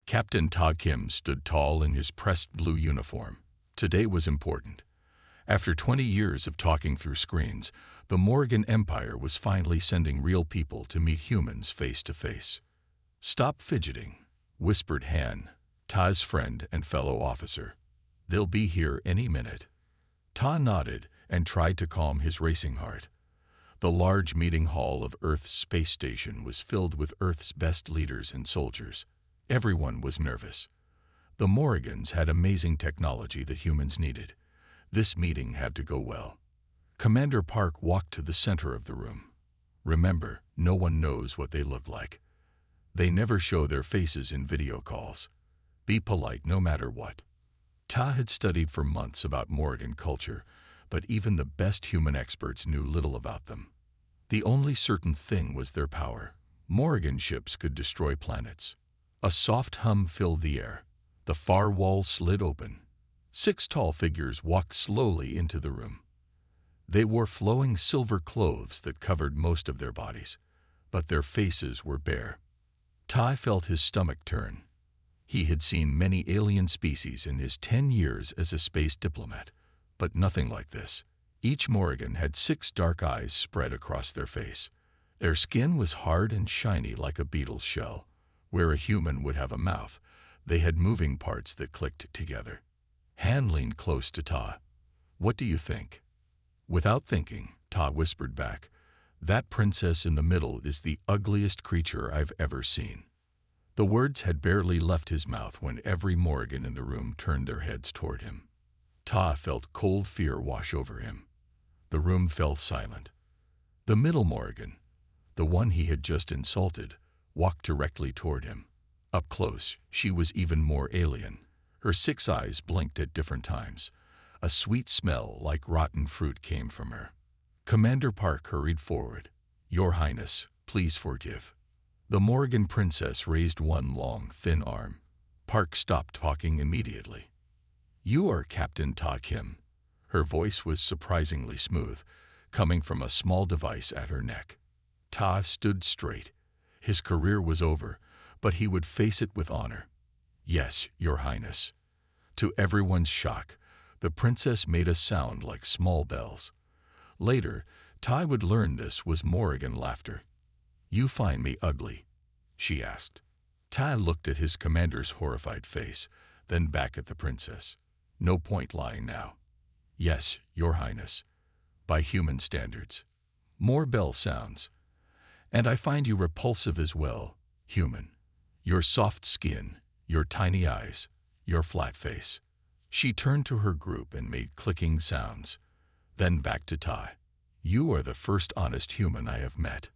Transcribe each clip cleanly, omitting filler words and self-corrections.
Captain Ta Kim stood tall in his pressed blue uniform. Today was important. After 20 years of talking through screens, the Morgan Empire was finally sending real people to meet humans face to face. "Stop fidgeting," whispered Han, Ta's friend and fellow officer. "They'll be here any minute." Ta nodded and tried to calm his racing heart. The large meeting hall of Earth's space station was filled with Earth's best leaders and soldiers. Everyone was nervous. The Morgans had amazing technology that humans needed. This meeting had to go well. Commander Park walked to the center of the room. "Remember, no one knows what they look like. They never show their faces in video calls. Be polite no matter what." Ta had studied for months about Morgan culture, but even the best human experts knew little about them. The only certain thing was their power. Morgan ships could destroy planets. A soft hum filled the air. The far wall slid open. 6 tall figures walked slowly into the room. They wore flowing silver clothes that covered most of their bodies, but their faces were bare. Tai felt his stomach turn. He had seen many alien species in his 10 years as a space diplomat, but nothing like this. Each Morgan had 6 dark eyes spread across their face. Their skin was hard and shiny like a beetle's shell. Where a human would have a mouth, they had moving parts that clicked together. Han leaned close to Ta. "What do you think?" Without thinking, Ta whispered back, "That princess in the middle is the ugliest creature I've ever seen." The words had barely left his mouth when every Morgan in the room turned their heads toward him. Ta felt cold fear wash over him. The room fell silent. The middle Morgan, the one he had just insulted, walked directly toward him. Up close, she was even more alien. Her 6 eyes blinked at different times. A sweet smell like rotten fruit came from her. Commander Park hurried forward. "Your Highness, please forgive." The Morgan princess raised one long, thin arm. Park stopped talking immediately. "You are Captain Ta Kim." Her voice was surprisingly smooth, coming from a small device at her neck. Ta stood straight. His career was over, but he would face it with honor. "Yes, Your Highness." To everyone's shock, the princess made a sound like small bells. Later, Tai would learn this was Morrigan laughter. "You find me ugly?" she asked. Tai looked at his commander's horrified face, then back at the princess. "No point lying now." "Yes, Your Highness. By human standards." More bell sounds. "And I find you repulsive as well, human. Your soft skin, your tiny eyes, your flat face." She turned to her group and made clicking sounds. Then back to Tai. "You are the first honest human I have met."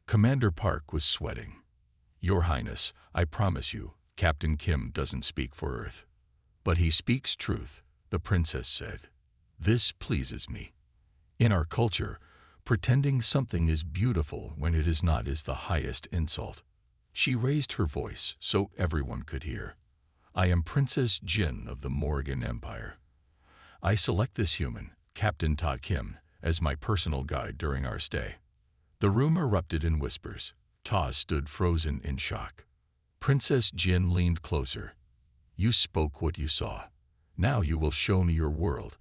Commander Park was sweating. "Your Highness, I promise you, Captain Kim doesn't speak for Earth." "But he speaks truth," the princess said. "This pleases me. In our culture, pretending something is beautiful when it is not is the highest insult." She raised her voice so everyone could hear. "I am Princess Jin of the Morgan Empire. I select this human, Captain Ta Kim, as my personal guide during our stay." The room erupted in whispers. Ta stood frozen in shock. Princess Jin leaned closer. "You spoke what you saw. Now you will show me your world,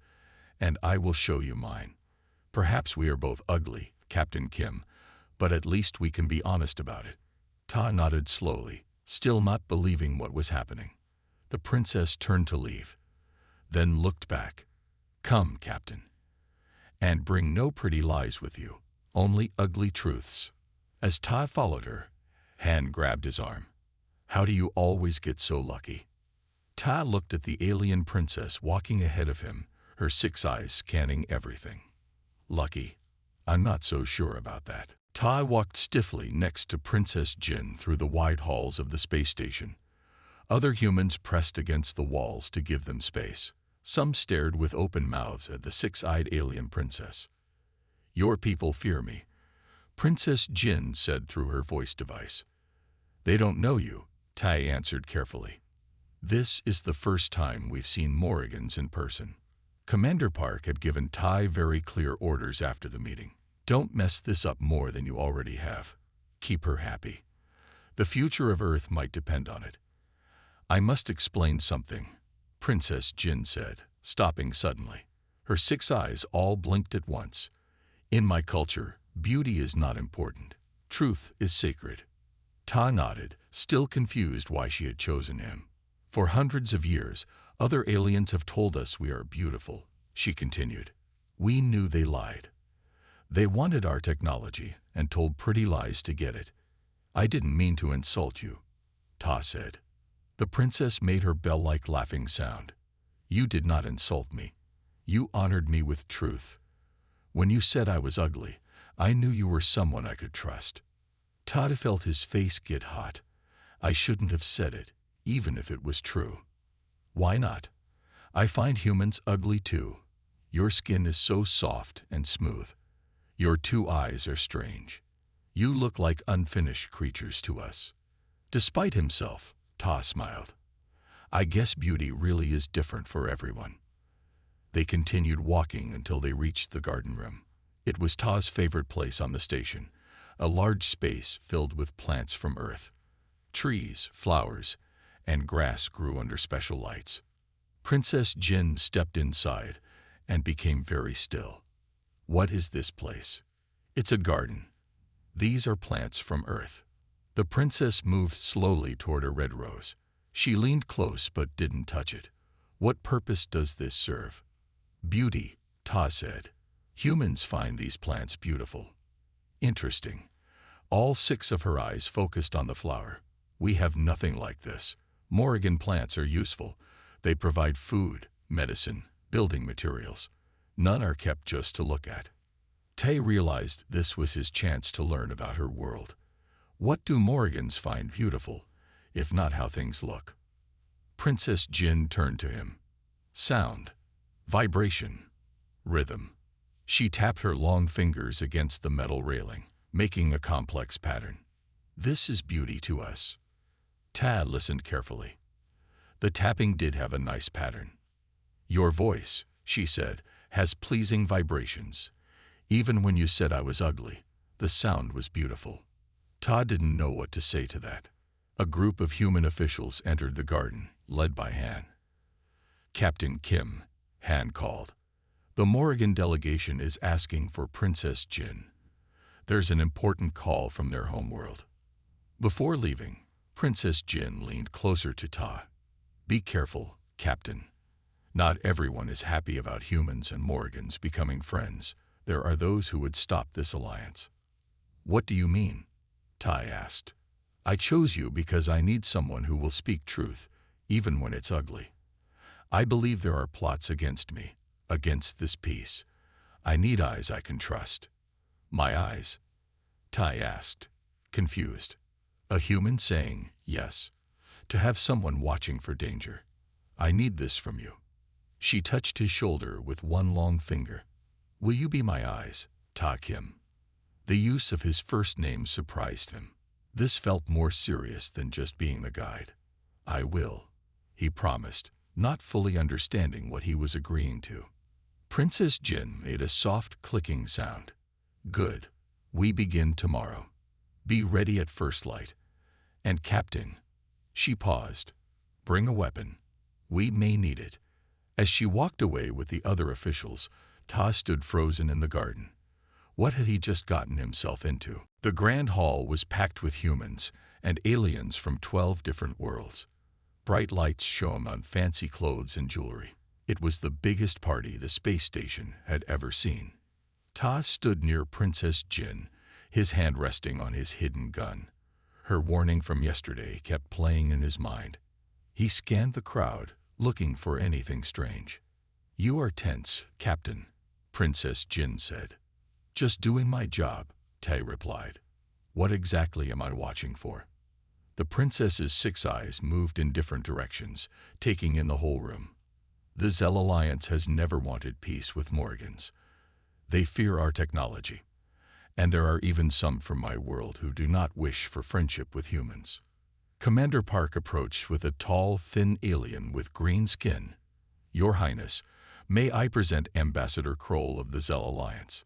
and I will show you mine. Perhaps we are both ugly, Captain Kim, but at least we can be honest about it." Ta nodded slowly, still not believing what was happening. The princess turned to leave, then looked back. "Come, Captain. And bring no pretty lies with you, only ugly truths." As Ta followed her, Han grabbed his arm. "How do you always get so lucky?" Ta looked at the alien princess walking ahead of him, her 6 eyes scanning everything. "Lucky? I'm not so sure about that." Ta walked stiffly next to Princess Jin through the wide halls of the space station. Other humans pressed against the walls to give them space. Some stared with open mouths at the 6-eyed alien princess. "Your people fear me," Princess Jin said through her voice device. "They don't know you," Tai answered carefully. "This is the first time we've seen Morrigans in person." Commander Park had given Tai very clear orders after the meeting. "Don't mess this up more than you already have. Keep her happy. The future of Earth might depend on it. I must explain something, Princess Jin said, stopping suddenly. Her 6 eyes all blinked at once. In my culture, beauty is not important. Truth is sacred. Ta nodded, still confused why she had chosen him. For hundreds of years, other aliens have told us we are beautiful, she continued. We knew they lied. They wanted our technology and told pretty lies to get it. I didn't mean to insult you, Ta said. The princess made her bell-like laughing sound. You did not insult me. You honored me with truth. When you said I was ugly, I knew you were someone I could trust. Ta felt his face get hot. I shouldn't have said it, even if it was true. Why not? I find humans ugly too. Your skin is so soft and smooth. Your 2 eyes are strange. You look like unfinished creatures to us. Despite himself, Ta smiled. I guess beauty really is different for everyone. They continued walking until they reached the garden room. It was Ta's favorite place on the station, a large space filled with plants from Earth. Trees, flowers, and grass grew under special lights. Princess Jin stepped inside and became very still. What is this place? It's a garden. These are plants from Earth. The princess moved slowly toward a red rose. She leaned close but didn't touch it. What purpose does this serve? Beauty, Ta said. Humans find these plants beautiful. Interesting. All 6 of her eyes focused on the flower. We have nothing like this. Morrigan plants are useful. They provide food, medicine, building materials. None are kept just to look at. Tay realized this was his chance to learn about her world. What do Morrigans find beautiful, if not how things look? Princess Jin turned to him. Sound, vibration, rhythm. She tapped her long fingers against the metal railing, making a complex pattern. This is beauty to us. Ta listened carefully. The tapping did have a nice pattern. Your voice, she said, has pleasing vibrations. Even when you said I was ugly, the sound was beautiful. Ta didn't know what to say to that. A group of human officials entered the garden, led by Han. Captain Kim, Han called. The Morrigan delegation is asking for Princess Jin. There's an important call from their homeworld. Before leaving, Princess Jin leaned closer to Ta. Be careful, Captain. Not everyone is happy about humans and Morrigans becoming friends. There are those who would stop this alliance. What do you mean? Ta asked. I chose you because I need someone who will speak truth, even when it's ugly. I believe there are plots against me, against this peace. I need eyes I can trust. My eyes? Ta asked, confused. A human saying yes, to have someone watching for danger. I need this from you. She touched his shoulder with one long finger. Will you be my eyes, Ta Kim? The use of his first name surprised him. This felt more serious than just being the guide. I will, he promised, not fully understanding what he was agreeing to. Princess Jin made a soft clicking sound. Good. We begin tomorrow. Be ready at first light. And Captain, she paused. Bring a weapon. We may need it. As she walked away with the other officials, Ta stood frozen in the garden. What had he just gotten himself into? The grand hall was packed with humans and aliens from 12 different worlds. Bright lights shone on fancy clothes and jewelry. It was the biggest party the space station had ever seen. Ta stood near Princess Jin, his hand resting on his hidden gun. Her warning from yesterday kept playing in his mind. He scanned the crowd, looking for anything strange. You are tense, Captain, Princess Jin said. Just doing my job, Ta replied. What exactly am I watching for? The princess's 6 eyes moved in different directions, taking in the whole room. The Zell Alliance has never wanted peace with Morrigans. They fear our technology, and there are even some from my world who do not wish for friendship with humans. Commander Park approached with a tall, thin alien with green skin. Your Highness, may I present Ambassador Kroll of the Zell Alliance?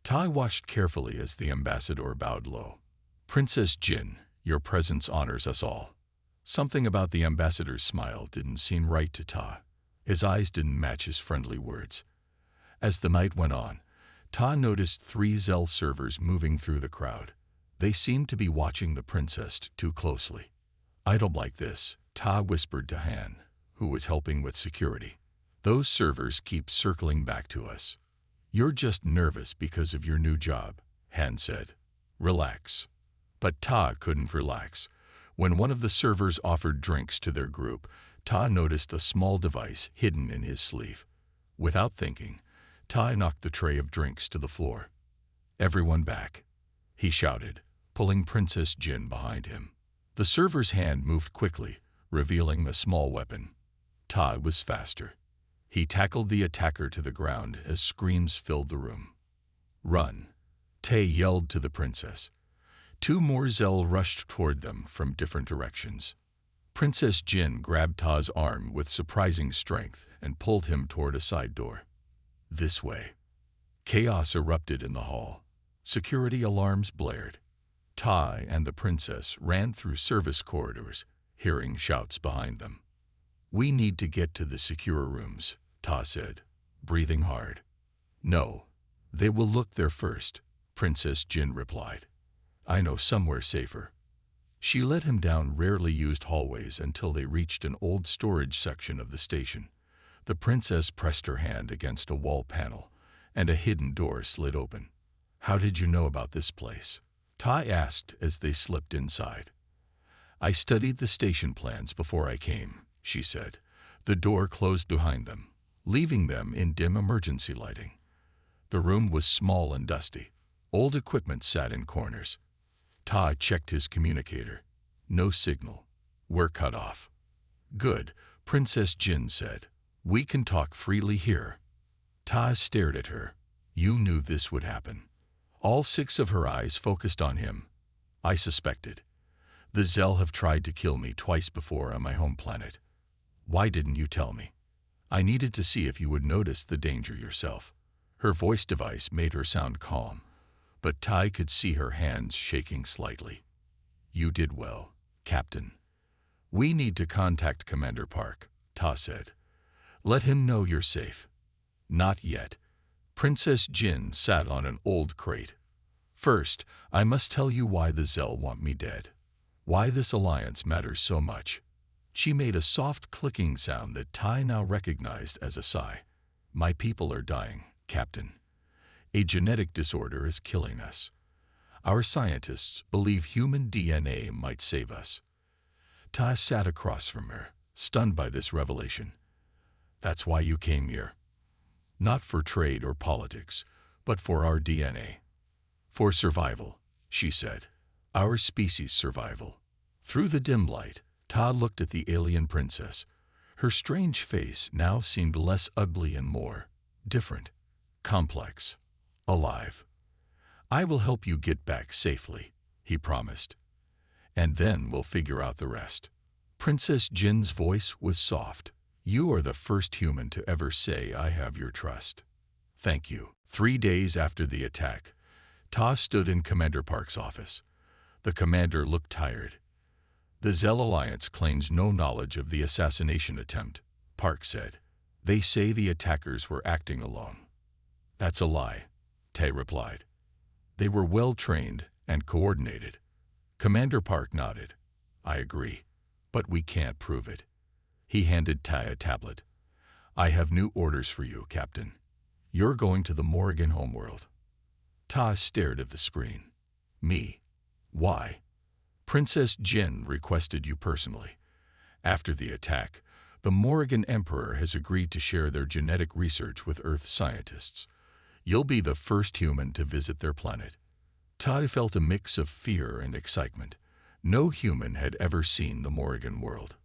Ta watched carefully as the ambassador bowed low. Princess Jin, your presence honors us all. Something about the ambassador's smile didn't seem right to Ta. His eyes didn't match his friendly words. As the night went on, Ta noticed 3 Zell servers moving through the crowd. They seemed to be watching the princess too closely. "I don't like this," Ta whispered to Han, who was helping with security. "Those servers keep circling back to us." "You're just nervous because of your new job," Han said. "Relax." But Ta couldn't relax. When one of the servers offered drinks to their group, Ta noticed a small device hidden in his sleeve. Without thinking, Ta knocked the tray of drinks to the floor. "Everyone back," he shouted, pulling Princess Jin behind him. The server's hand moved quickly, revealing a small weapon. Ta was faster. He tackled the attacker to the ground as screams filled the room. "Run," Tay yelled to the princess. 2 more Zell rushed toward them from different directions. Princess Jin grabbed Ta's arm with surprising strength and pulled him toward a side door. "This way." Chaos erupted in the hall. Security alarms blared. Ta and the princess ran through service corridors, hearing shouts behind them. "We need to get to the secure rooms," Ta said, breathing hard. "No, they will look there first," Princess Jin replied. "I know somewhere safer." She led him down rarely used hallways until they reached an old storage section of the station. The princess pressed her hand against a wall panel, and a hidden door slid open. "How did you know about this place?" Ta asked as they slipped inside. "I studied the station plans before I came," she said. The door closed behind them, leaving them in dim emergency lighting. The room was small and dusty. Old equipment sat in corners. Ta checked his communicator. "No signal. We're cut off." "Good," Princess Jin said. "We can talk freely here." Ta stared at her. "You knew this would happen." All 6 of her eyes focused on him. "I suspected. The Zell have tried to kill me twice before on my home planet. Why didn't you tell me? I needed to see if you would notice the danger yourself." Her voice device made her sound calm, but Tai could see her hands shaking slightly. "You did well, Captain." "We need to contact Commander Park," Ta said. "Let him know you're safe." "Not yet." Princess Jin sat on an old crate. "First, I must tell you why the Zell want me dead. Why this alliance matters so much." She made a soft clicking sound that Tai now recognized as a sigh. "My people are dying, Captain. A genetic disorder is killing us. Our scientists believe human DNA might save us." Ta sat across from her, stunned by this revelation. "That's why you came here. Not for trade or politics, but for our DNA. For survival," she said. "Our species' survival." Through the dim light, Ta looked at the alien princess. Her strange face now seemed less ugly and more different, complex, alive. "I will help you get back safely," he promised. "And then we'll figure out the rest." Princess Jin's voice was soft. "You are the first human to ever say I have your trust. Thank you." 3 days after the attack, Ta stood in Commander Park's office. The commander looked tired. "The Zell Alliance claims no knowledge of the assassination attempt," Park said. "They say the attackers were acting alone." "That's a lie," Tay replied. "They were well trained and coordinated." Commander Park nodded. "I agree, but we can't prove it." He handed Tay a tablet. "I have new orders for you, Captain. You're going to the Morrigan homeworld." Ta stared at the screen. "Me? Why?" "Princess Jin requested you personally. After the attack, the Morrigan Emperor has agreed to share their genetic research with Earth scientists. You'll be the first human to visit their planet." Ta felt a mix of fear and excitement. No human had ever seen the Morrigan world.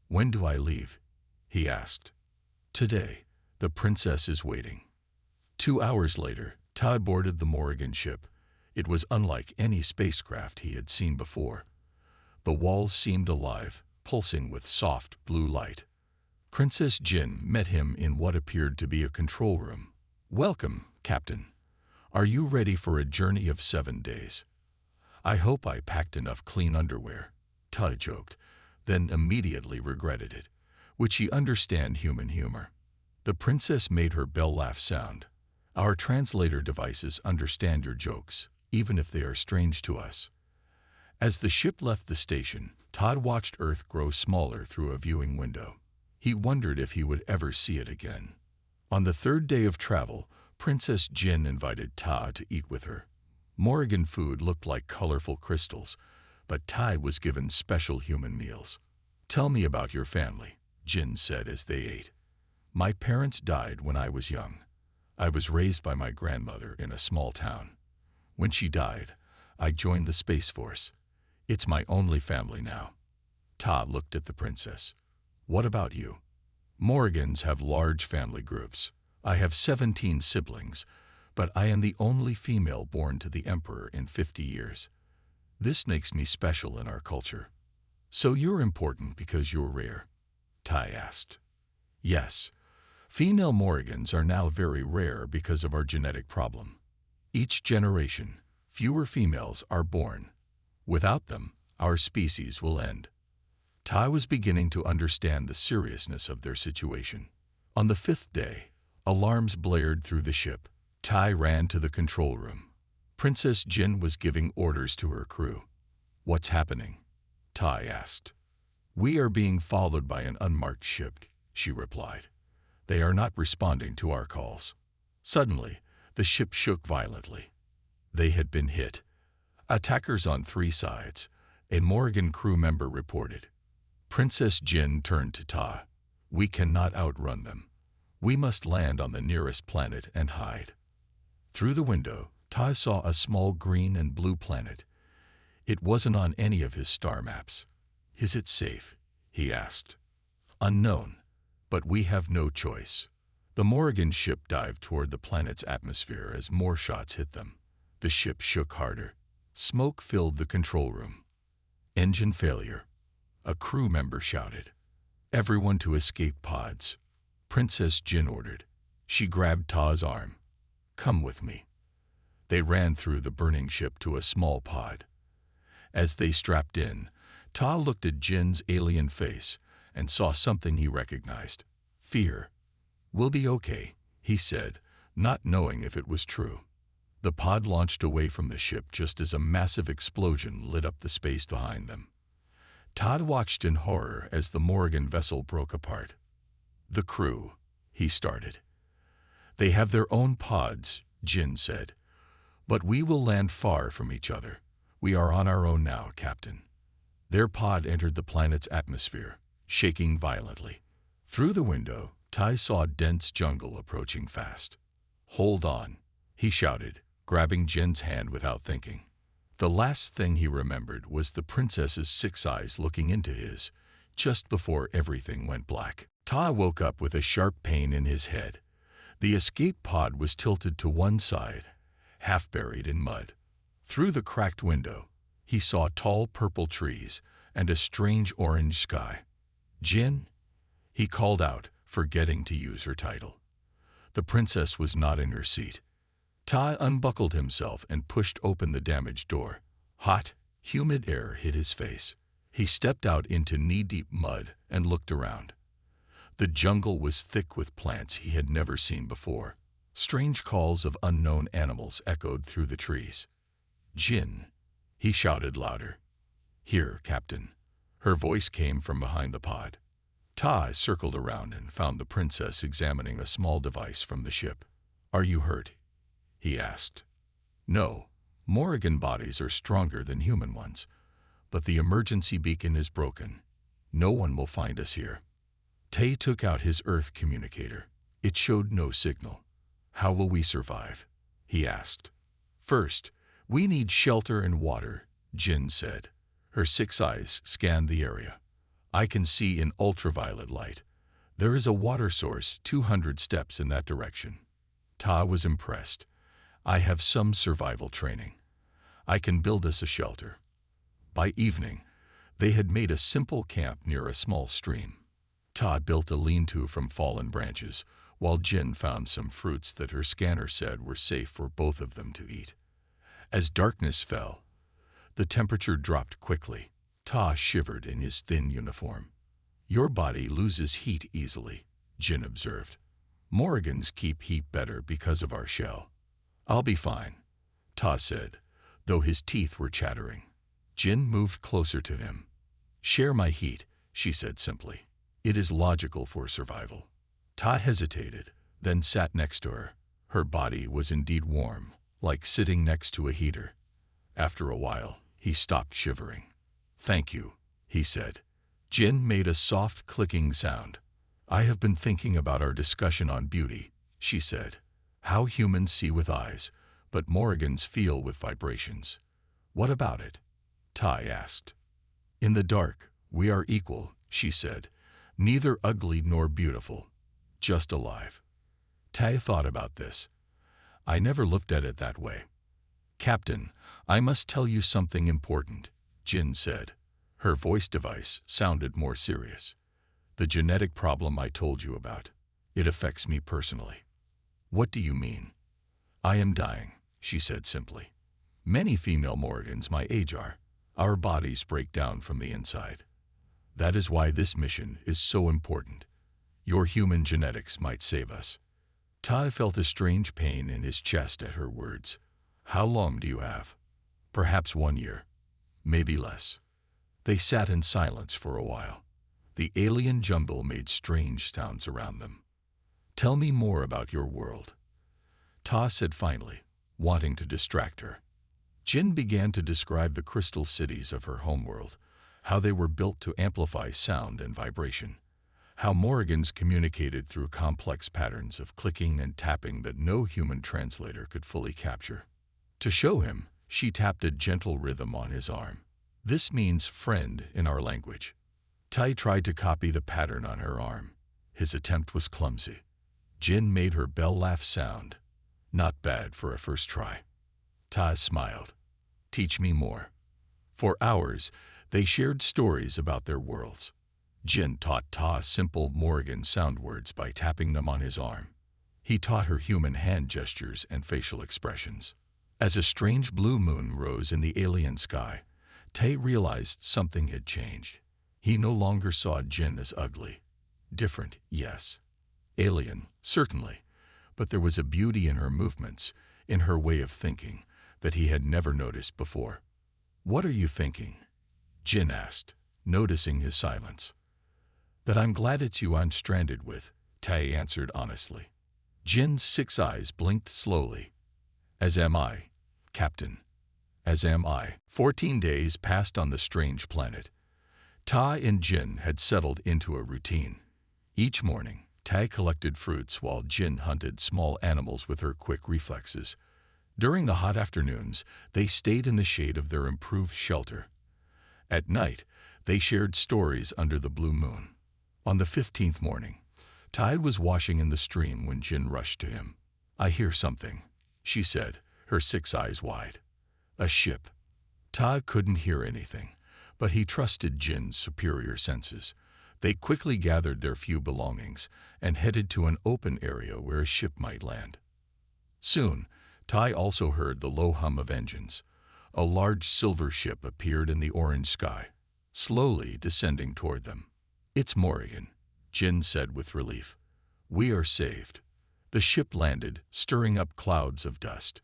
"When do I leave?" he asked. "Today. The princess is waiting." 2 hours later, Ta boarded the Morrigan ship. It was unlike any spacecraft he had seen before. The walls seemed alive, pulsing with soft blue light. Princess Jin met him in what appeared to be a control room. "Welcome, Captain. Are you ready for a journey of 7 days?" "I hope I packed enough clean underwear," Ta joked. then immediately regretted it, would she understand human humor? The princess made her bell laugh sound. Our translator devices understand your jokes, even if they are strange to us. As the ship left the station, Todd watched Earth grow smaller through a viewing window. He wondered if he would ever see it again. On the third day of travel, Princess Jin invited Ta to eat with her. Morrigan food looked like colorful crystals, but Tai was given special human meals. "Tell me about your family," Jin said as they ate. "My parents died when I was young. I was raised by my grandmother in a small town. When she died, I joined the Space Force. It's my only family now." Ta looked at the princess. "What about you?" "Morrigans have large family groups. I have 17 siblings, but I am the only female born to the emperor in 50 years. This makes me special in our culture." "So you're important because you're rare?" Tai asked. "Yes. Female Morrigans are now very rare because of our genetic problem. Each generation, fewer females are born. Without them, our species will end." Tai was beginning to understand the seriousness of their situation. On the 5th day, alarms blared through the ship. Tai ran to the control room. Princess Jin was giving orders to her crew. "What's happening?" Tai asked. "We are being followed by an unmarked ship," she replied. "They are not responding to our calls." Suddenly, the ship shook violently. They had been hit. "Attackers on 3 sides," a Morrigan crew member reported. Princess Jin turned to Ta. "We cannot outrun them. We must land on the nearest planet and hide." Through the window, Ta saw a small green and blue planet. It wasn't on any of his star maps. "Is it safe?" he asked. "Unknown, but we have no choice." The Morrigan ship dived toward the planet's atmosphere as more shots hit them. The ship shook harder. Smoke filled the control room. "Engine failure," a crew member shouted. "Everyone to escape pods," Princess Jin ordered. She grabbed Ta's arm. "Come with me." They ran through the burning ship to a small pod. As they strapped in, Ta looked at Jin's alien face and saw something he recognized: fear. "We'll be okay," he said, not knowing if it was true. The pod launched away from the ship just as a massive explosion lit up the space behind them. Todd watched in horror as the Morrigan vessel broke apart. "The crew," he started. "They have their own pods," Jin said. "But we will land far from each other. We are on our own now, Captain." Their pod entered the planet's atmosphere, shaking violently. Through the window, Tai saw dense jungle approaching fast. "Hold on," he shouted, grabbing Jin's hand without thinking. The last thing he remembered was the princess's 6 eyes looking into his, just before everything went black. Ta woke up with a sharp pain in his head. The escape pod was tilted to one side, half buried in mud. Through the cracked window, he saw tall purple trees and a strange orange sky. "Jin?" he called out, forgetting to use her title. The princess was not in her seat. Ta unbuckled himself and pushed open the damaged door. Hot, humid air hit his face. He stepped out into knee-deep mud and looked around. The jungle was thick with plants he had never seen before. Strange calls of unknown animals echoed through the trees. "Jin," he shouted louder. "Here, Captain." Her voice came from behind the pod. Ta circled around and found the princess examining a small device from the ship. "Are you hurt?" he asked. "No. Morrigan bodies are stronger than human ones, but the emergency beacon is broken. No one will find us here." Tay took out his Earth communicator. It showed no signal. "How will we survive?" he asked. "First, we need shelter and water," Jin said. Her 6 eyes scanned the area. "I can see in ultraviolet light. There is a water source 200 steps in that direction." Ta was impressed. "I have some survival training. I can build us a shelter." By evening, they had made a simple camp near a small stream. Ta built a lean-to from fallen branches, while Jin found some fruits that her scanner said were safe for both of them to eat. As darkness fell, the temperature dropped quickly. Ta shivered in his thin uniform. Your body loses heat easily, Jin observed. Morgans keep heat better because of our shell. I'll be fine, Ta said, though his teeth were chattering. Jin moved closer to him. Share my heat, she said simply. It is logical for survival. Ta hesitated, then sat next to her. Her body was indeed warm, like sitting next to a heater. After a while, he stopped shivering. Thank you, he said. Jin made a soft clicking sound. I have been thinking about our discussion on beauty, she said. How humans see with eyes, but Morgans feel with vibrations. What about it? Tai asked. In the dark, we are equal, she said. Neither ugly nor beautiful, just alive. Tai thought about this. I never looked at it that way. Captain, I must tell you something important, Jin said. Her voice device sounded more serious. The genetic problem I told you about. It affects me personally. What do you mean? I am dying, she said simply. Many female Morgans my age are. Our bodies break down from the inside. That is why this mission is so important. Your human genetics might save us. Tai felt a strange pain in his chest at her words. How long do you have? Perhaps 1 year. Maybe less. They sat in silence for a while. The alien jungle made strange sounds around them. Tell me more about your world, Ta said finally, wanting to distract her. Jin began to describe the crystal cities of her homeworld, how they were built to amplify sound and vibration, how Morgans communicated through complex patterns of clicking and tapping that no human translator could fully capture. To show him, she tapped a gentle rhythm on his arm. This means friend in our language. Tai tried to copy the pattern on her arm. His attempt was clumsy. Jin made her bell laugh sound. Not bad for a first try. Ta smiled. Teach me more. For hours, they shared stories about their worlds. Jin taught Ta simple Morgan sound words by tapping them on his arm. He taught her human hand gestures and facial expressions. As a strange blue moon rose in the alien sky, Tay realized something had changed. He no longer saw Jin as ugly. Different, yes. Alien, certainly. But there was a beauty in her movements, in her way of thinking, that he had never noticed before. What are you thinking? Jin asked, noticing his silence. That I'm glad it's you I'm stranded with, Tay answered honestly. Jin's 6 eyes blinked slowly. As am I, Captain. As am I. 14 days passed on the strange planet. Ta and Jin had settled into a routine. Each morning, Ta collected fruits while Jin hunted small animals with her quick reflexes. During the hot afternoons, they stayed in the shade of their improved shelter. At night, they shared stories under the blue moon. On the 15th morning, Tide was washing in the stream when Jin rushed to him. I hear something, she said, her 6 eyes wide. A ship. Ta couldn't hear anything, but he trusted Jin's superior senses. They quickly gathered their few belongings and headed to an open area where a ship might land. Soon, Tai also heard the low hum of engines. A large silver ship appeared in the orange sky, slowly descending toward them. It's Morrigan, Jin said with relief. We are saved. The ship landed, stirring up clouds of dust.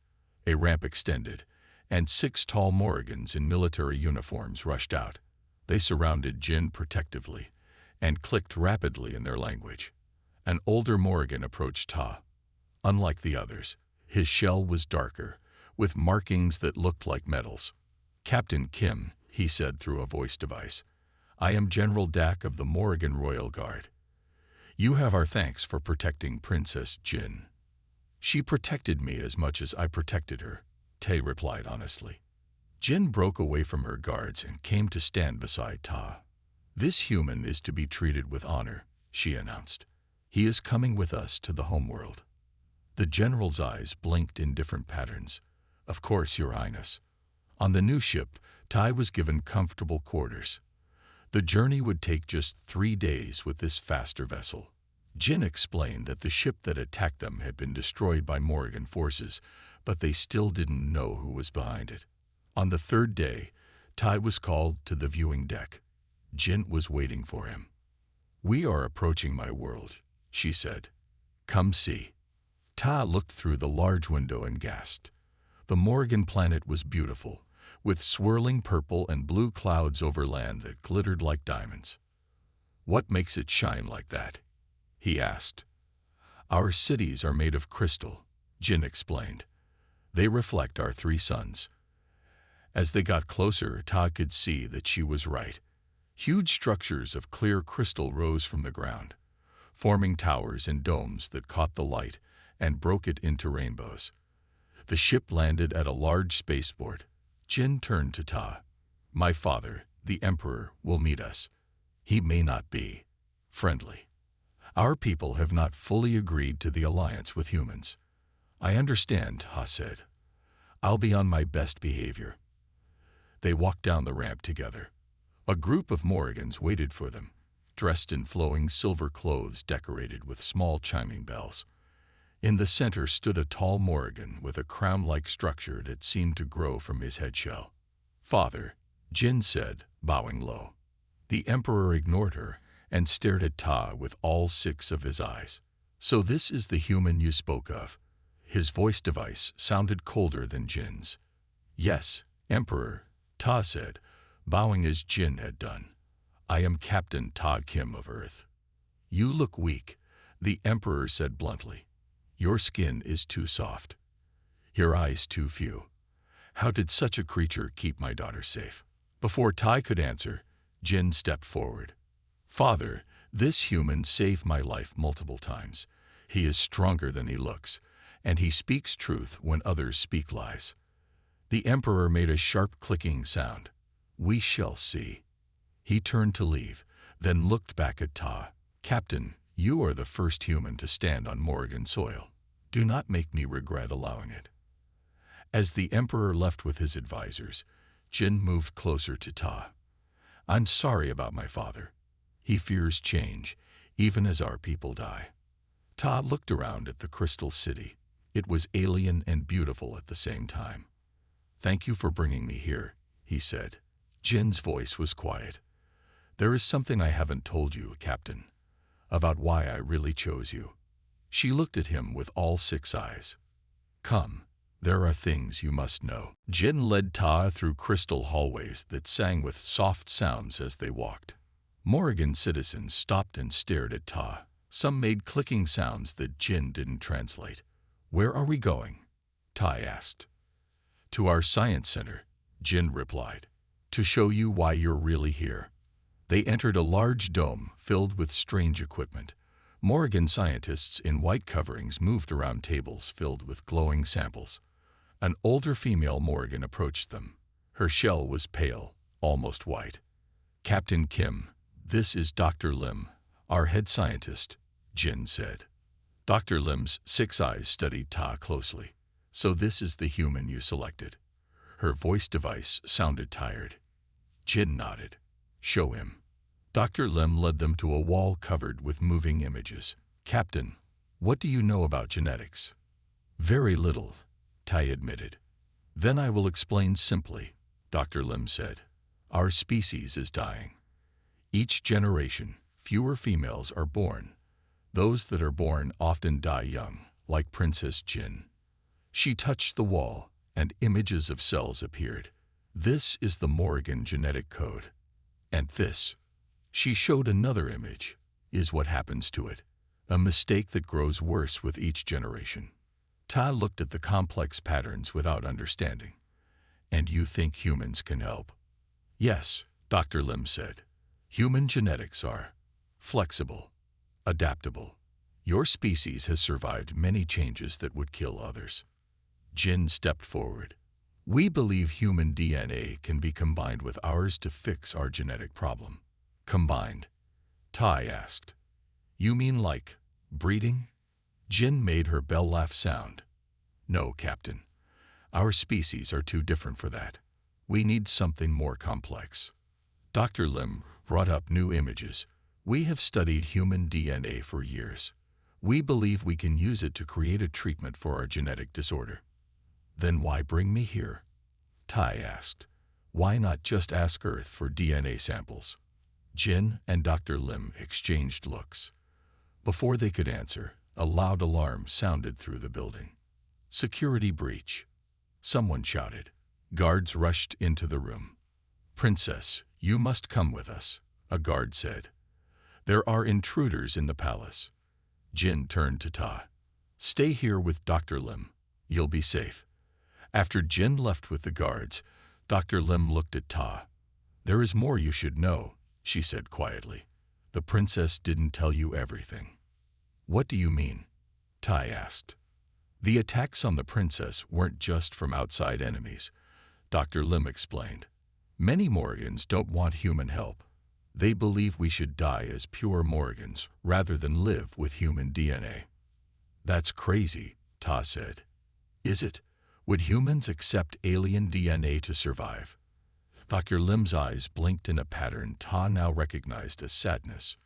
A ramp extended, and 6 tall Morrigans in military uniforms rushed out. They surrounded Jin protectively and clicked rapidly in their language. An older Morrigan approached Ta. Unlike the others, his shell was darker, with markings that looked like metals. Captain Kim, he said through a voice device. I am General Dak of the Morrigan Royal Guard. You have our thanks for protecting Princess Jin. She protected me as much as I protected her, Tay replied honestly. Jin broke away from her guards and came to stand beside Ta. This human is to be treated with honor, she announced. He is coming with us to the homeworld. The general's eyes blinked in different patterns. Of course, Your Highness. On the new ship, Tai was given comfortable quarters. The journey would take just 3 days with this faster vessel. Jin explained that the ship that attacked them had been destroyed by Morrigan forces, but they still didn't know who was behind it. On the 3rd day, Tai was called to the viewing deck. Jin was waiting for him. "We are approaching my world," she said. "Come see." Ta looked through the large window and gasped. The Morgan planet was beautiful, with swirling purple and blue clouds over land that glittered like diamonds. "What makes it shine like that?" he asked. "Our cities are made of crystal," Jin explained. "They reflect our 3 suns." As they got closer, Ta could see that she was right. Huge structures of clear crystal rose from the ground, forming towers and domes that caught the light and broke it into rainbows. The ship landed at a large spaceport. Jin turned to Ta. "My father, the Emperor, will meet us. He may not be friendly. Our people have not fully agreed to the alliance with humans." "I understand," Ta said. "I'll be on my best behavior." They walked down the ramp together. A group of Morgans waited for them, dressed in flowing silver clothes decorated with small chiming bells. In the center stood a tall Morgan with a crown-like structure that seemed to grow from his head shell. "Father," Jin said, bowing low. The Emperor ignored her and stared at Ta with all 6 of his eyes. "So this is the human you spoke of?" His voice device sounded colder than Jin's. "Yes, Emperor," Ta said, bowing as Jin had done. "I am Captain Ta Kim of Earth." "You look weak," the Emperor said bluntly. "Your skin is too soft. Your eyes too few. How did such a creature keep my daughter safe?" Before Tai could answer, Jin stepped forward. "Father, this human saved my life multiple times. He is stronger than he looks, and he speaks truth when others speak lies." The Emperor made a sharp clicking sound. "We shall see." He turned to leave, then looked back at Ta. "Captain, you are the first human to stand on Morgan soil. Do not make me regret allowing it." As the Emperor left with his advisors, Jin moved closer to Ta. "I'm sorry about my father. He fears change, even as our people die." Ta looked around at the Crystal City. It was alien and beautiful at the same time. "Thank you for bringing me here," he said. Jin's voice was quiet. "There is something I haven't told you, Captain, about why I really chose you." She looked at him with all 6 eyes. "Come, there are things you must know." Jin led Ta through crystal hallways that sang with soft sounds as they walked. Morrigan citizens stopped and stared at Ta. Some made clicking sounds that Jin didn't translate. "Where are we going?" Tai asked. "To our science center," Jin replied, "to show you why you're really here." They entered a large dome filled with strange equipment. Morrigan scientists in white coverings moved around tables filled with glowing samples. An older female Morrigan approached them. Her shell was pale, almost white. "Captain Kim, this is Dr. Lim, our head scientist," Jin said. Dr. Lim's 6 eyes studied Ta closely. "So this is the human you selected." Her voice device sounded tired. Jin nodded. "Show him." Dr. Lim led them to a wall covered with moving images. "Captain, what do you know about genetics?" "Very little," Tai admitted. "Then I will explain simply," Dr. Lim said. "Our species is dying. Each generation, fewer females are born. Those that are born often die young, like Princess Jin." She touched the wall, and images of cells appeared. "This is the Morrigan genetic code. And this," she showed another image, "is what happens to it. A mistake that grows worse with each generation." Ta looked at the complex patterns without understanding. "And you think humans can help?" "Yes," Dr. Lim said. "Human genetics are flexible, adaptable. Your species has survived many changes that would kill others." Jin stepped forward. "We believe human DNA can be combined with ours to fix our genetic problem." "Combined?" Tai asked. "You mean like breeding?" Jin made her bell laugh sound. "No, Captain. Our species are too different for that. We need something more complex." Dr. Lim brought up new images. "We have studied human DNA for years. We believe we can use it to create a treatment for our genetic disorder." "Then why bring me here?" Tai asked. Why not just ask Earth for DNA samples? Jin and Dr. Lim exchanged looks. Before they could answer, a loud alarm sounded through the building. Security breach. Someone shouted. Guards rushed into the room. Princess, you must come with us, a guard said. There are intruders in the palace. Jin turned to Ta. Stay here with Dr. Lim. You'll be safe. After Jin left with the guards, Dr. Lim looked at Ta. There is more you should know, she said quietly. The princess didn't tell you everything. What do you mean? Ta asked. The attacks on the princess weren't just from outside enemies, Dr. Lim explained. Many Morgans don't want human help. They believe we should die as pure Morgans rather than live with human DNA. That's crazy, Ta said. Is it? Would humans accept alien DNA to survive? Dr. Lim's eyes blinked in a pattern Ta now recognized as sadness.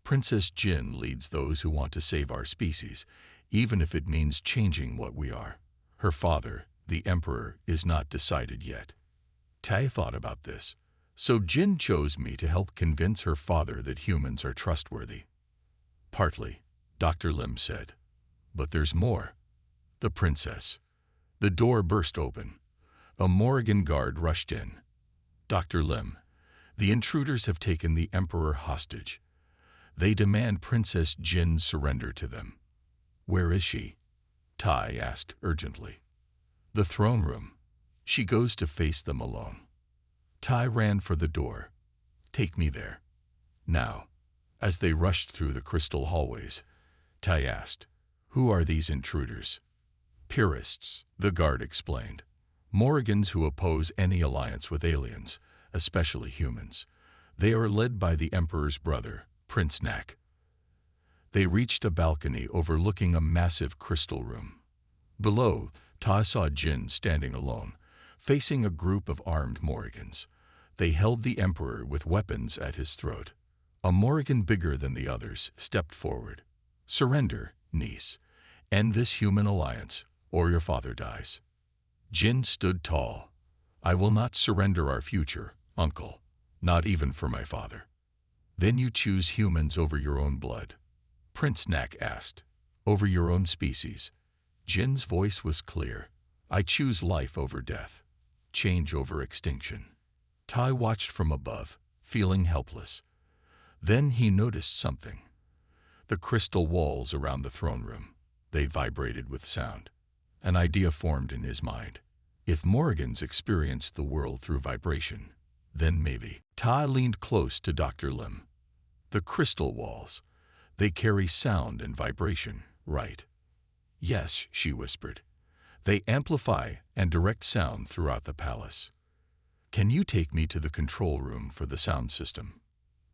Princess Jin leads those who want to save our species, even if it means changing what we are. Her father, the Emperor, is not decided yet. Tai thought about this, so Jin chose me to help convince her father that humans are trustworthy. Partly, Dr. Lim said. But there's more. The princess. The door burst open. A Morrigan guard rushed in. Dr. Lim, the intruders have taken the Emperor hostage. They demand Princess Jin's surrender to them. Where is she? Tai asked urgently. The throne room. She goes to face them alone. Tai ran for the door. Take me there. Now. As they rushed through the crystal hallways, Tai asked, Who are these intruders? Purists, the guard explained. Morgans who oppose any alliance with aliens, especially humans. They are led by the Emperor's brother, Prince Nak. They reached a balcony overlooking a massive crystal room. Below, Ta saw Jin standing alone, facing a group of armed Morgans. They held the Emperor with weapons at his throat. A Morrigan bigger than the others stepped forward. Surrender, niece. End this human alliance, or your father dies. Jin stood tall. I will not surrender our future, uncle, not even for my father. Then you choose humans over your own blood. Prince Nak asked, over your own species. Jin's voice was clear. I choose life over death, change over extinction. Tai watched from above, feeling helpless. Then he noticed something. The crystal walls around the throne room. They vibrated with sound. An idea formed in his mind. If Morgans experienced the world through vibration, then maybe. Ta leaned close to Dr. Lim. The crystal walls. They carry sound and vibration, right? Yes, she whispered. They amplify and direct sound throughout the palace. Can you take me to the control room for the sound system?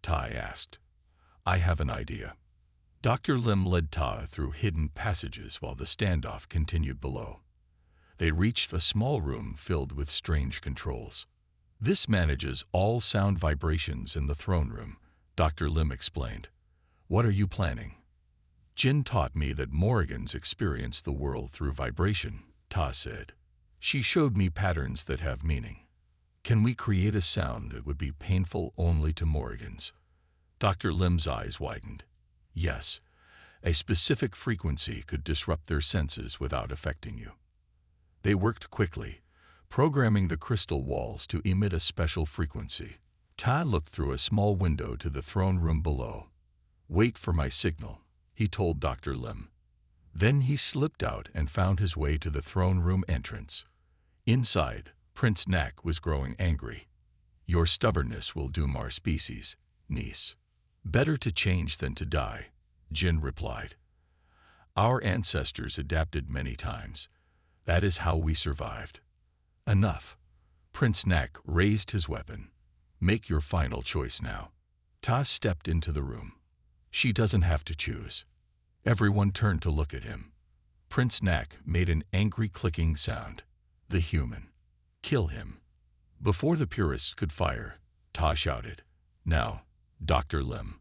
Tai asked. I have an idea. Dr. Lim led Ta through hidden passages while the standoff continued below. They reached a small room filled with strange controls. This manages all sound vibrations in the throne room, Dr. Lim explained. What are you planning? Jin taught me that Morgans experience the world through vibration, Ta said. She showed me patterns that have meaning. Can we create a sound that would be painful only to Morgans? Dr. Lim's eyes widened. Yes, a specific frequency could disrupt their senses without affecting you. They worked quickly, programming the crystal walls to emit a special frequency. Ta looked through a small window to the throne room below. Wait for my signal, he told Dr. Lim. Then he slipped out and found his way to the throne room entrance. Inside, Prince Nak was growing angry. Your stubbornness will doom our species, niece. Better to change than to die, Jin replied. Our ancestors adapted many times. That is how we survived. Enough. Prince Nak raised his weapon. Make your final choice now. Ta stepped into the room. She doesn't have to choose. Everyone turned to look at him. Prince Nak made an angry clicking sound. The human. Kill him. Before the purists could fire, Ta shouted, Now, Dr. Lim.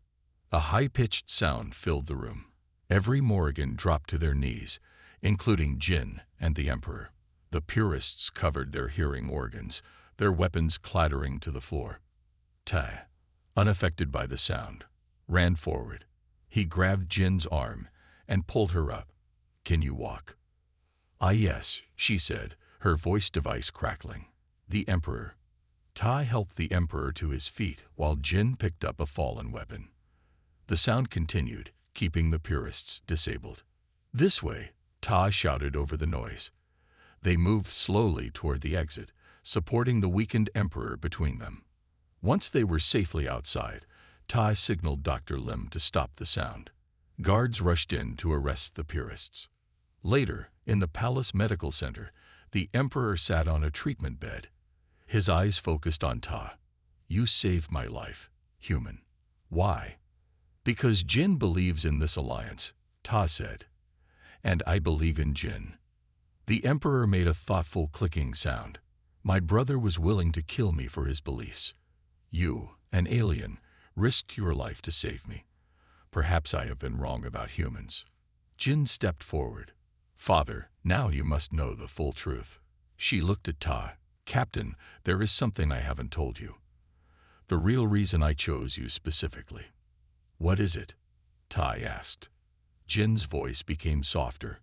A high-pitched sound filled the room. Every Morrigan dropped to their knees, including Jin and the Emperor. The purists covered their hearing organs, their weapons clattering to the floor. Tai, unaffected by the sound, ran forward. He grabbed Jin's arm and pulled her up. "Can you walk?" "Ah, yes," she said, her voice device crackling. "The Emperor." Tai helped the Emperor to his feet while Jin picked up a fallen weapon. The sound continued, keeping the purists disabled. "This way," Tai shouted over the noise. They moved slowly toward the exit, supporting the weakened Emperor between them. Once they were safely outside, Tai signaled Dr. Lim to stop the sound. Guards rushed in to arrest the purists. Later, in the Palace Medical Center, the Emperor sat on a treatment bed. His eyes focused on Ta. "You saved my life, human." "Why?" "Because Jin believes in this alliance," Ta said. "And I believe in Jin." The Emperor made a thoughtful clicking sound. "My brother was willing to kill me for his beliefs. You, an alien, risked your life to save me. Perhaps I have been wrong about humans." Jin stepped forward. "Father, now you must know the full truth." She looked at Ta. "Captain, there is something I haven't told you. The real reason I chose you specifically." "What is it?" Tai asked. Jin's voice became softer.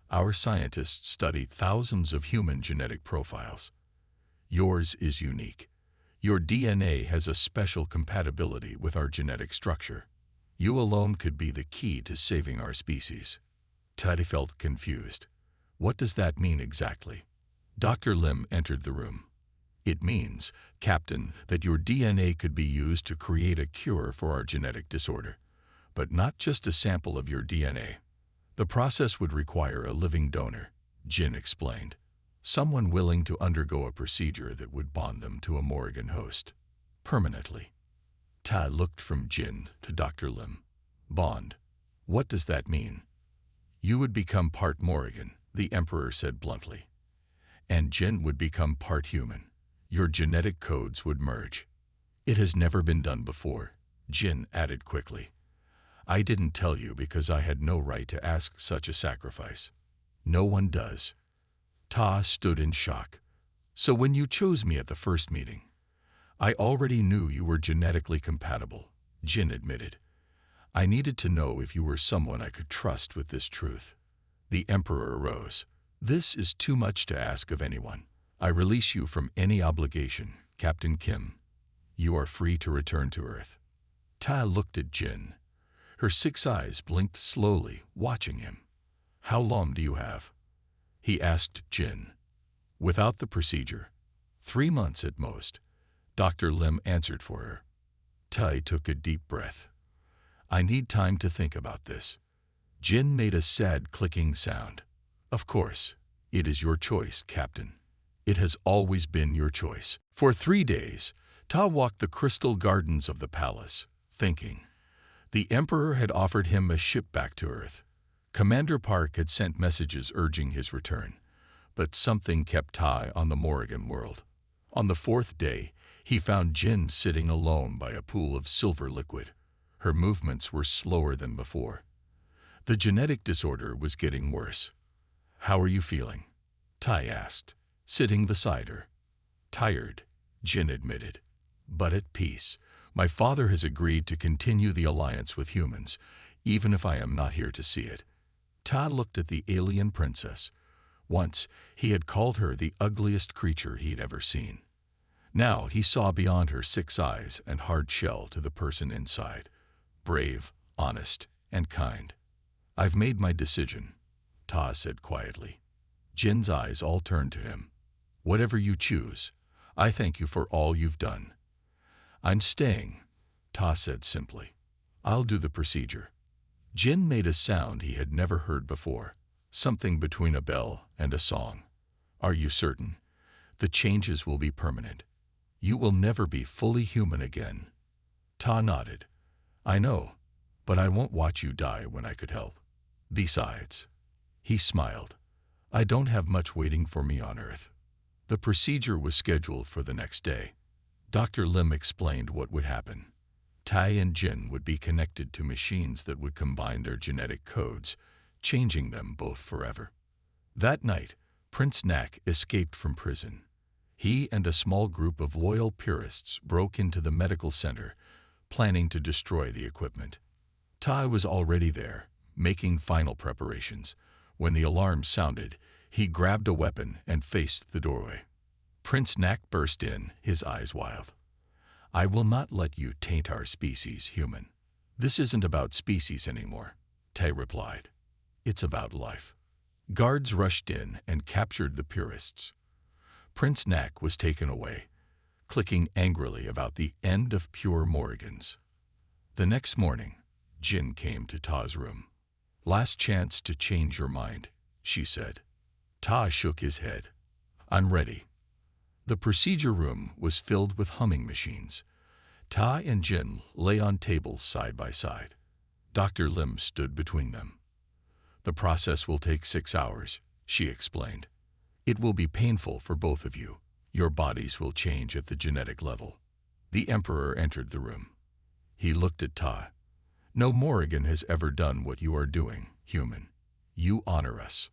"Our scientists studied thousands of human genetic profiles. Yours is unique. Your DNA has a special compatibility with our genetic structure. You alone could be the key to saving our species." Tai felt confused. "What does that mean exactly?" Dr. Lim entered the room. "It means, Captain, that your DNA could be used to create a cure for our genetic disorder, but not just a sample of your DNA. The process would require a living donor," Jin explained. "Someone willing to undergo a procedure that would bond them to a Morrigan host permanently." Tai looked from Jin to Dr. Lim. "Bond? What does that mean?" "You would become part Morrigan," the Emperor said bluntly. "And Jin would become part human. Your genetic codes would merge." "It has never been done before," Jin added quickly. "I didn't tell you because I had no right to ask such a sacrifice." "No one does." Ta stood in shock. "So when you chose me at the first meeting?" "I already knew you were genetically compatible," Jin admitted. "I needed to know if you were someone I could trust with this truth." The Emperor arose. "This is too much to ask of anyone. I release you from any obligation, Captain Kim. You are free to return to Earth." Ta looked at Jin. Her 6 eyes blinked slowly, watching him. "How long do you have?" he asked Jin. "Without the procedure, 3 months at most," Dr. Lim answered for her. Tai took a deep breath. "I need time to think about this." Jin made a sad clicking sound. "Of course, it is your choice, Captain. It has always been your choice." For 3 days, Ta walked the crystal gardens of the palace, thinking. The Emperor had offered him a ship back to Earth. Commander Park had sent messages urging his return, but something kept Tai on the Morrigan world. On the 4th day, he found Jin sitting alone by a pool of silver liquid. Her movements were slower than before. The genetic disorder was getting worse. "How are you feeling?" Tai asked, sitting beside her. "Tired," Jin admitted, "but at peace. My father has agreed to continue the alliance with humans, even if I am not here to see it." Ta looked at the alien princess. Once, he had called her the ugliest creature he had ever seen. Now he saw beyond her 6 eyes and hard shell to the person inside. Brave, honest, and kind. "I've made my decision," Ta said quietly. Jin's eyes all turned to him. "Whatever you choose, I thank you for all you've done." "I'm staying," Ta said simply. "I'll do the procedure." Jin made a sound he had never heard before, something between a bell and a song. "Are you certain? The changes will be permanent. You will never be fully human again." Ta nodded. "I know, but I won't watch you die when I could help. Besides," he smiled, "I don't have much waiting for me on Earth." The procedure was scheduled for the next day. Dr. Lim explained what would happen. Tai and Jin would be connected to machines that would combine their genetic codes, changing them both forever. That night, Prince Nak escaped from prison. He and a small group of loyal purists broke into the medical center, planning to destroy the equipment. Tai was already there, making final preparations. When the alarm sounded, he grabbed a weapon and faced the doorway. Prince Nak burst in, his eyes wild. "I will not let you taint our species, human." "This isn't about species anymore," Tai replied. "It's about life." Guards rushed in and captured the purists. Prince Nak was taken away, clicking angrily about the end of pure Morgans. The next morning, Jin came to Ta's room. "Last chance to change your mind," she said. Ta shook his head. "I'm ready." The procedure room was filled with humming machines. Ta and Jin lay on tables side by side. Dr. Lim stood between them. "The process will take 6 hours," she explained. "It will be painful for both of you. Your bodies will change at the genetic level." The Emperor entered the room. He looked at Ta. "No Morrigan has ever done what you are doing, human. You honor us."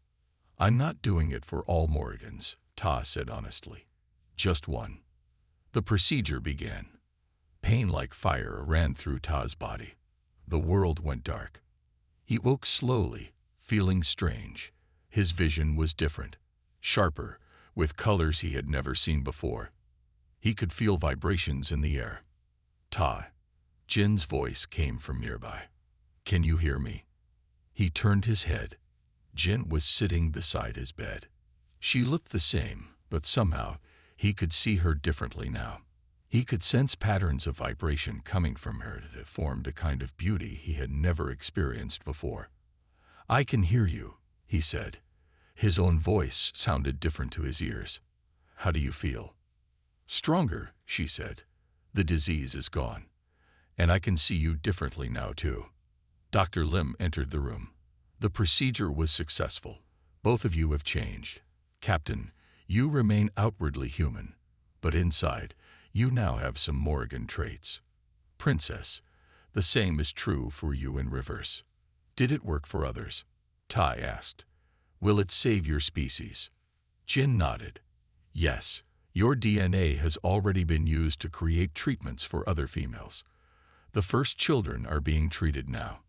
"I'm not doing it for all Morrigans," Ta said honestly. "Just one." The procedure began. Pain like fire ran through Ta's body. The world went dark. He woke slowly, feeling strange. His vision was different, sharper, with colors he had never seen before. He could feel vibrations in the air. "Ta." Jin's voice came from nearby. "Can you hear me?" He turned his head. Jin was sitting beside his bed. She looked the same, but somehow he could see her differently now. He could sense patterns of vibration coming from her that formed a kind of beauty he had never experienced before. "I can hear you," he said. His own voice sounded different to his ears. "How do you feel?" "Stronger," she said. "The disease is gone. And I can see you differently now, too." Dr. Lim entered the room. "The procedure was successful. Both of you have changed. Captain, you remain outwardly human, but inside, you now have some Morrigan traits. Princess, the same is true for you in reverse." "Did it work for others?" Tai asked. "Will it save your species?" Jin nodded. "Yes, your DNA has already been used to create treatments for other females. The first children are being treated now."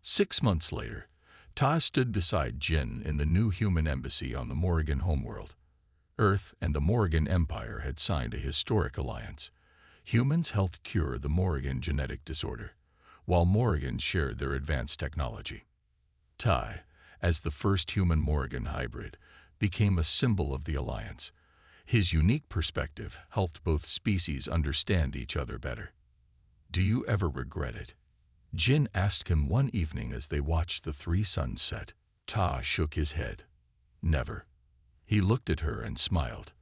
6 months later, Ta stood beside Jin in the new human embassy on the Morrigan homeworld. Earth and the Morrigan Empire had signed a historic alliance. Humans helped cure the Morrigan genetic disorder, while Morrigans shared their advanced technology. Ta, as the first human Morrigan hybrid, became a symbol of the alliance. His unique perspective helped both species understand each other better. "Do you ever regret it?" Jin asked him one evening as they watched the 3 suns set. Ta shook his head. "Never." He looked at her and smiled.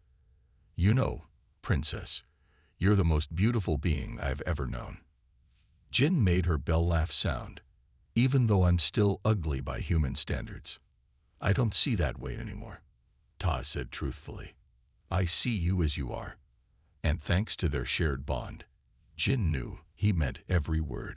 "You know, Princess, you're the most beautiful being I've ever known." Jin made her bell laugh sound. "Even though I'm still ugly by human standards. I don't see that way anymore," Ta said truthfully. "I see you as you are." And thanks to their shared bond, Jin knew he meant every word.